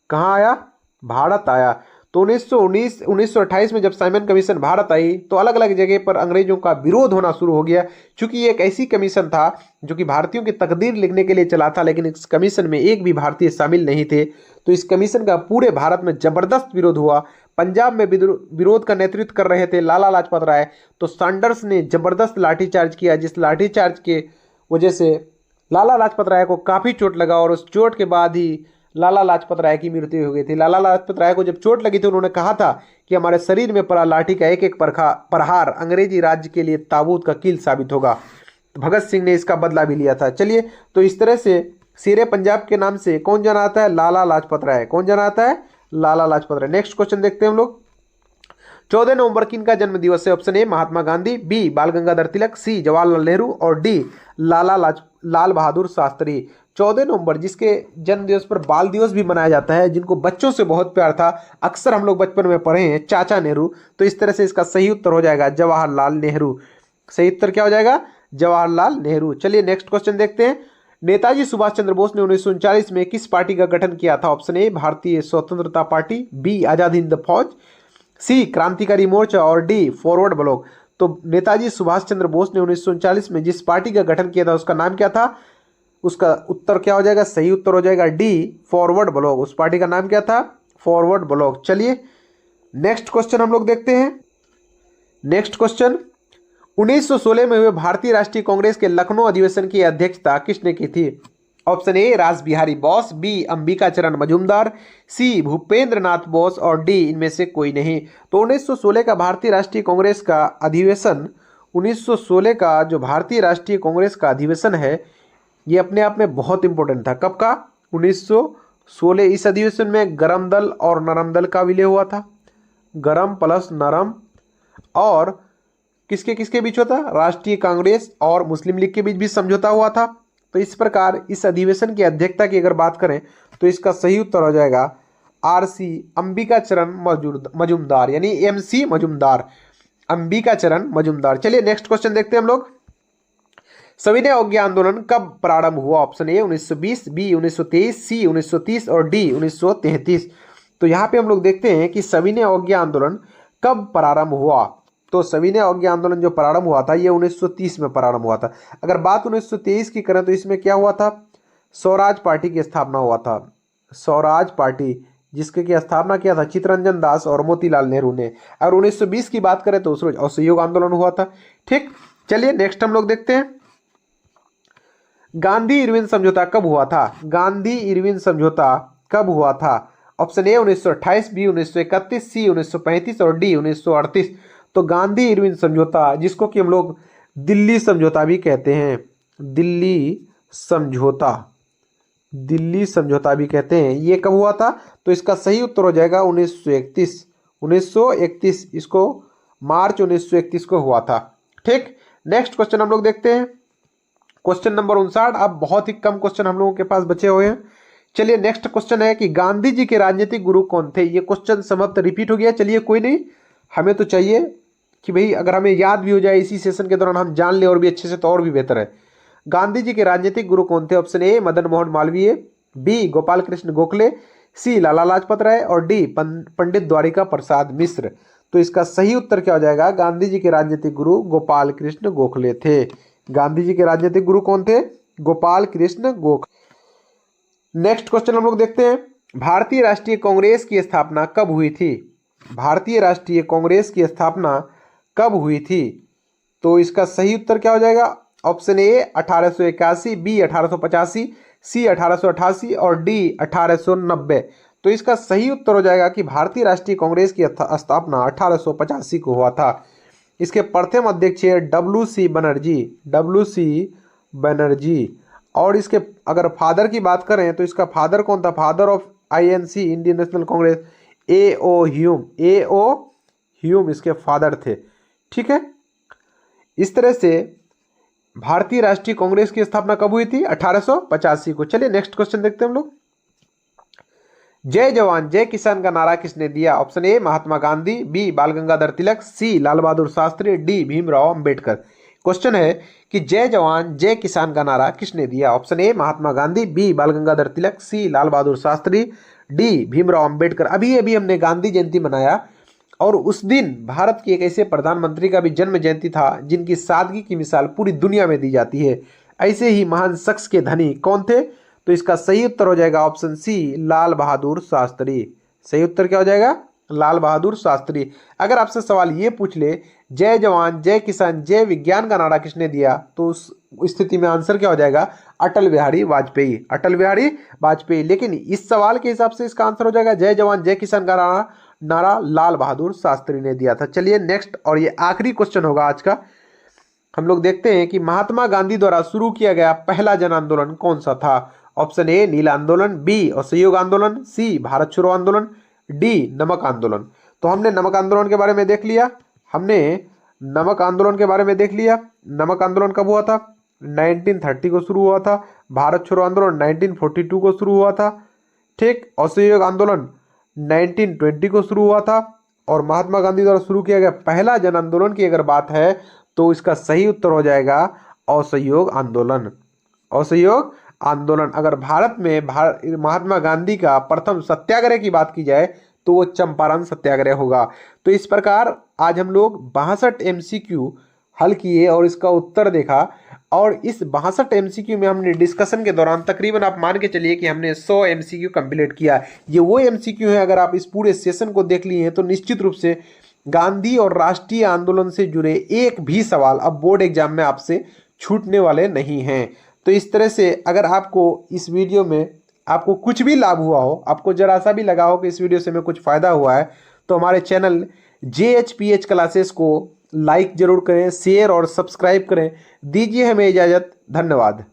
Speaker 1: कहाँ आया? भारत आया। तो 1928 में जब साइमन कमीशन भारत आई तो अलग अलग जगह पर अंग्रेजों का विरोध होना शुरू हो गया, क्योंकि ये एक ऐसी कमीशन था जो कि भारतीयों की तकदीर लिखने के लिए चला था, लेकिन इस कमीशन में एक भी भारतीय शामिल नहीं थे। तो इस कमीशन का पूरे भारत में जबरदस्त विरोध हुआ। पंजाब में विरोध का नेतृत्व कर रहे थे लाला लाजपत राय। तो सैंडर्स ने जबरदस्त लाठीचार्ज किया, जिस लाठीचार्ज के वजह से लाला लाजपत राय को काफ़ी चोट लगा और उस चोट के बाद ही लाला लाजपत राय की मृत्यु हो गई थी। लाला लाजपत राय को जब चोट लगी थी, उन्होंने कहा था कि हमारे शरीर में पड़ा लाठी का एक एक प्रहार अंग्रेजी राज्य के लिए ताबूत का कील साबित होगा। तो भगत सिंह ने इसका बदला भी लिया था। चलिए, तो इस तरह से शेरे पंजाब के नाम से कौन जाना आता है? लाला लाजपत राय। कौन जाना आता है? लाला लाजपत राय। नेक्स्ट क्वेश्चन देखते हैं हम लोग। 14 नवंबर किन का जन्म दिवस है? Option A Mahatma Gandhi, B Bal Gangadhar Tilak, सी जवाहरलाल नेहरू और डी लाल बहादुर शास्त्री। 14 नवंबर जिसके जन्म दिवस पर बाल दिवस भी मनाया जाता है, जिनको बच्चों से बहुत प्यार था, अक्सर हम लोग बचपन में पढ़े हैं, चाचा नेहरू। तो इस तरह से इसका सही उत्तर हो जाएगा जवाहरलाल नेहरू। सही उत्तर क्या हो जाएगा? जवाहरलाल नेहरू। चलिए नेक्स्ट क्वेश्चन देखते हैं। नेताजी सुभाष चंद्र बोस ने 1939 में किस पार्टी का गठन किया था? ऑप्शन ए भारतीय स्वतंत्रता पार्टी, बी आजाद हिंद फौज, सी क्रांतिकारी मोर्चा और डी फॉरवर्ड ब्लॉक। तो नेताजी सुभाष चंद्र बोस ने 1939 में जिस पार्टी का गठन किया था उसका नाम क्या था? उसका उत्तर क्या हो जाएगा? सही उत्तर हो जाएगा डी, फॉरवर्ड ब्लॉक। उस पार्टी का नाम क्या था? Forward block. चलिए नेक्स्ट क्वेश्चन हम लोग देखते हैं। नेक्स्ट क्वेश्चन, 1916 में हुए भारतीय राष्ट्रीय कांग्रेस के लखनऊ अधिवेशन की अध्यक्षता किसने की थी? ऑप्शन ए रास बिहारी बोस, बी अंबिका चरण मजूमदार, सी भूपेंद्र नाथ बोस और डी इनमें से कोई नहीं। तो 1916 का भारतीय राष्ट्रीय कांग्रेस का अधिवेशन, 1916 का जो भारतीय राष्ट्रीय कांग्रेस का अधिवेशन है ये अपने आप में बहुत इंपॉर्टेंट था। कब का? 1916। इस अधिवेशन में गरम दल और नरम दल का विलय हुआ था। गरम प्लस नरम, और किसके किसके बीच होता? राष्ट्रीय कांग्रेस और मुस्लिम लीग के बीच भी समझौता हुआ था। तो इस प्रकार इस अधिवेशन की अध्यक्षता की अगर बात करें तो इसका सही उत्तर हो जाएगा आरसी, अंबिका चरण मजूमदार, यानी एमसी मजूमदार, अंबिका चरण मजूमदार। चलिए नेक्स्ट क्वेश्चन देखते हैं हम लोग। सविनय अवज्ञा आंदोलन कब प्रारंभ हुआ? ऑप्शन ए 1920, बी 1923, सी 1930 और डी 1933। तो यहाँ पे हम लोग देखते हैं कि सविनय अवज्ञा आंदोलन कब प्रारंभ हुआ। तो सविनय अवज्ञा आंदोलन जो प्रारंभ हुआ था ये 1930 में प्रारंभ हुआ था। अगर बात 1923 की करें तो इसमें क्या हुआ था? स्वराज पार्टी की स्थापना हुआ था। स्वराज पार्टी जिसके की स्थापना किया था चित्तरंजन दास और मोतीलाल नेहरू ने। और 1920 की बात करें तो असहयोग आंदोलन हुआ था। ठीक, चलिए नेक्स्ट हम लोग देखते हैं। गांधी इरविन समझौता कब हुआ था? गांधी इरविन समझौता कब हुआ था? ऑप्शन ए 1928, बी 1931, सी 1935 और डी 1938। तो गांधी इरविन समझौता, जिसको कि हम लोग दिल्ली समझौता भी कहते हैं, दिल्ली समझौता, दिल्ली समझौता भी कहते हैं, ये कब हुआ था? तो इसका सही उत्तर हो जाएगा 1931। 1931 इसको मार्च 1931 को हुआ था। ठीक, नेक्स्ट क्वेश्चन हम लोग देखते हैं। Question number 59। अब बहुत ही कम क्वेश्चन हम लोगों के पास बचे हुए हैं। चलिए नेक्स्ट क्वेश्चन है कि गांधी जी के राजनीतिक गुरु कौन थे? ये क्वेश्चन समाप्त रिपीट हो गया। चलिए कोई नहीं, हमें तो चाहिए कि भाई अगर हमें याद भी हो जाए इसी सेशन के दौरान हम जान ले और भी अच्छे से तो और भी बेहतर है। गांधी जी के राजनीतिक गुरु कौन थे? Option A Madan Mohan Malviya, B Gopal Krishna Gokhale, C Lala Lajpat Rai और डी पंडित द्वारिका प्रसाद मिश्र। तो इसका सही उत्तर क्या हो जाएगा? गांधी जी के राजनीतिक गुरु गोपाल कृष्ण गोखले थे। गांधी जी के राजनीतिक गुरु कौन थे? गोपाल कृष्ण गोखले। नेक्स्ट क्वेश्चन हम लोग देखते हैं। भारतीय राष्ट्रीय कांग्रेस की स्थापना कब हुई थी? भारतीय राष्ट्रीय कांग्रेस की स्थापना कब हुई थी? तो इसका सही उत्तर क्या हो जाएगा? ऑप्शन ए 1881, बी 1885, सी 1888 और डी 1890। तो इसका सही उत्तर हो जाएगा कि भारतीय राष्ट्रीय कांग्रेस की स्थापना 1885 को हुआ था। इसके प्रथम अध्यक्ष है डब्ल्यू.सी. बनर्जी। और इसके अगर फादर की बात करें तो इसका फादर कौन था? Father of INC, Indian national Congress, A.O.. Hume इसके फादर थे। ठीक है, इस तरह से भारतीय राष्ट्रीय कांग्रेस की स्थापना कब हुई थी? 1885 को। चलिए नेक्स्ट क्वेश्चन देखते हैं हम लोग। जय जवान जय किसान का नारा किसने दिया? Option A Mahatma Gandhi, B Bal Gangadhar Tilak, C Lal Bahadur Shastri, D Bhimrao Ambedkar. Question है कि जय जवान जय किसान का नारा किसने दिया? Option A Mahatma Gandhi, B Bal Gangadhar Tilak, C Lal Bahadur Shastri, D Bhimrao Ambedkar. अभी हमने गांधी जयंती मनाया और उस दिन भारत के एक ऐसे प्रधानमंत्री का भी जन्म जयंती था जिनकी सादगी की मिसाल पूरी दुनिया में दी जाती है। ऐसे ही महान शख्स के धनी कौन थे? तो इसका सही उत्तर हो जाएगा ऑप्शन सी लाल बहादुर शास्त्री। सही उत्तर क्या हो जाएगा? लाल बहादुर शास्त्री। अगर आपसे सवाल ये पूछ ले जय जवान जय किसान जय विज्ञान का नारा किसने दिया, तो उस स्थिति में आंसर क्या हो जाएगा? अटल बिहारी वाजपेयी। अटल बिहारी वाजपेयी। लेकिन इस सवाल के हिसाब से इसका आंसर हो जाएगा जय जवान जय किसान का नारा लाल बहादुर शास्त्री ने दिया था। चलिए नेक्स्ट, और ये आखिरी क्वेश्चन होगा आज का। हम लोग देखते हैं कि महात्मा गांधी द्वारा शुरू किया गया पहला जन आंदोलन कौन सा था? ऑप्शन ए नीला आंदोलन, बी असहयोग आंदोलन, सी भारत छोड़ो आंदोलन, डी नमक आंदोलन। तो हमने नमक आंदोलन के बारे में देख लिया। नमक आंदोलन कब हुआ था? 1930 को शुरू हुआ था। भारत छोड़ो आंदोलन 1942 को शुरू हुआ था। ठीक, असहयोग आंदोलन 1920 को शुरू हुआ था। और महात्मा गांधी द्वारा शुरू किया गया पहला जन आंदोलन की अगर बात है तो इसका सही उत्तर हो जाएगा असहयोग आंदोलन। असहयोग आंदोलन। अगर भारत में महात्मा गांधी का प्रथम सत्याग्रह की बात की जाए तो वो चंपारण सत्याग्रह होगा। तो इस प्रकार आज हम लोग 62 MCQ हल किए और इसका उत्तर देखा। और इस 62 MCQ में हमने डिस्कशन के दौरान तकरीबन आप मान के चलिए कि हमने 100 MCQ कंप्लीट किया। ये वो MCQ है, अगर आप इस पूरे सेशन को देख लिए हैं तो निश्चित रूप से गांधी और राष्ट्रीय आंदोलन से जुड़े एक भी सवाल अब बोर्ड एग्जाम में आपसे छूटने वाले नहीं हैं। तो इस तरह से अगर आपको इस वीडियो में आपको कुछ भी लाभ हुआ हो, आपको जरा सा भी लगा हो कि इस वीडियो से हमें कुछ फायदा हुआ है, तो हमारे चैनल JHPH क्लासेस को लाइक जरूर करें, शेयर और सब्सक्राइब करें। दीजिए हमें इजाजत। धन्यवाद।